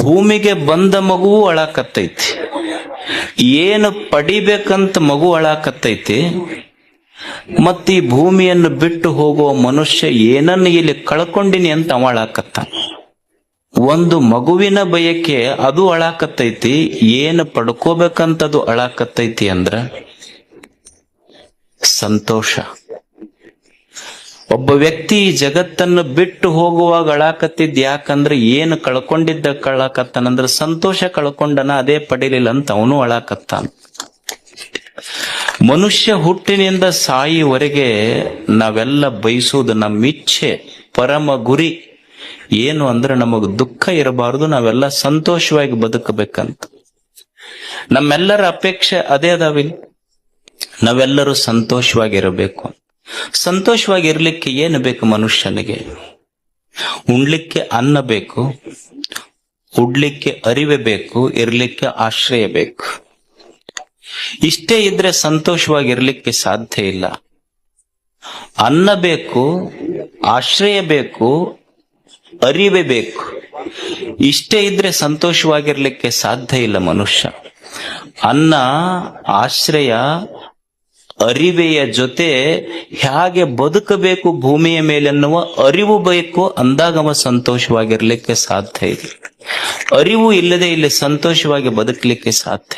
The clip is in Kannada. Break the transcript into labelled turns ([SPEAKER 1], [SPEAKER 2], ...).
[SPEAKER 1] ಭೂಮಿಗೆ ಬಂದ ಮಗುವು ಅಳಾಕತ್ತೈತಿ, ಏನು ಪಡಿಬೇಕಂತ ಮಗು ಅಳಾಕತ್ತೈತಿ, ಮತ್ತ ಈ ಭೂಮಿಯನ್ನು ಬಿಟ್ಟು ಹೋಗುವ ಮನುಷ್ಯ ಏನನ್ನ ಇಲ್ಲಿ ಕಳ್ಕೊಂಡಿನಿ ಅಂತ ಅವ ಅಳಾಕತ್ತ. ಒಂದು ಮಗುವಿನ ಬಯಕೆ ಅದು ಅಳಾಕತ್ತೈತಿ, ಏನು ಪಡ್ಕೋಬೇಕಂತದು ಅಳಾಕತ್ತೈತಿ ಅಂದ್ರ ಸಂತೋಷ. ಒಬ್ಬ ವ್ಯಕ್ತಿ ಈ ಜಗತ್ತನ್ನು ಬಿಟ್ಟು ಹೋಗುವಾಗ ಅಳಾಕತ್ತಿದ್ ಯಾಕಂದ್ರೆ ಏನು ಕಳ್ಕೊಂಡಿದ್ದ ಕಳಾಕತ್ತಾನಂದ್ರ ಸಂತೋಷ ಕಳ್ಕೊಂಡನ, ಅದೇ ಪಡಿಲಿಲ್ಲ ಅಂತ ಅವನು ಅಳಾಕತ್ತಾನ. ಮನುಷ್ಯ ಹುಟ್ಟಿನಿಂದ ಸಾಯಿವರೆಗೆ ನಾವೆಲ್ಲ ಬಯಸುವುದು, ನಮ್ಮ ಇಚ್ಛೆ ಪರಮ ಗುರಿ ಏನು ಅಂದ್ರೆ ನಮಗ್ ದುಃಖ ಇರಬಾರದು, ನಾವೆಲ್ಲ ಸಂತೋಷವಾಗಿ ಬದುಕಬೇಕಂತ. ನಮ್ಮೆಲ್ಲರ ಅಪೇಕ್ಷೆ ಅದೇ ಅದಾವಿಲ್ಲ, ನಾವೆಲ್ಲರೂ ಸಂತೋಷವಾಗಿರಬೇಕು. ಸಂತೋಷವಾಗಿರ್ಲಿಕ್ಕೆ ಏನು ಬೇಕು ಮನುಷ್ಯನಿಗೆ? ಉಣ್ಲಿಕ್ಕೆ ಅನ್ನ ಬೇಕು, ಉಡ್ಲಿಕ್ಕೆ ಅರಿವೆ ಬೇಕು, ಇರ್ಲಿಕ್ಕೆ ಆಶ್ರಯ ಬೇಕು. ಇಷ್ಟೇ ಇದ್ರೆ ಸಂತೋಷವಾಗಿರ್ಲಿಕ್ಕೆ ಸಾಧ್ಯ ಇಲ್ಲ. ಅನ್ನ ಬೇಕು, ಆಶ್ರಯ ಬೇಕು, ಅರಿವೆ ಬೇಕು. ಇಷ್ಟೇ ಇದ್ರೆ ಸಂತೋಷವಾಗಿರ್ಲಿಕ್ಕೆ ಸಾಧ್ಯ ಇಲ್ಲ ಮನುಷ್ಯ. ಅನ್ನ, ಆಶ್ರಯ, ಅರಿವೆಯ ಜೊತೆ ಹೇಗೆ ಬದುಕಬೇಕು ಭೂಮಿಯ ಮೇಲೆನ್ನುವ ಅರಿವು ಬೇಕು, ಅಂದಾಗ ಅವ ಸಂತೋಷವಾಗಿರ್ಲಿಕ್ಕೆ ಸಾಧ್ಯ ಇದೆ. ಅರಿವು ಇಲ್ಲದೆ ಇಲ್ಲಿ ಸಂತೋಷವಾಗಿ ಬದುಕಲಿಕ್ಕೆ ಸಾಧ್ಯ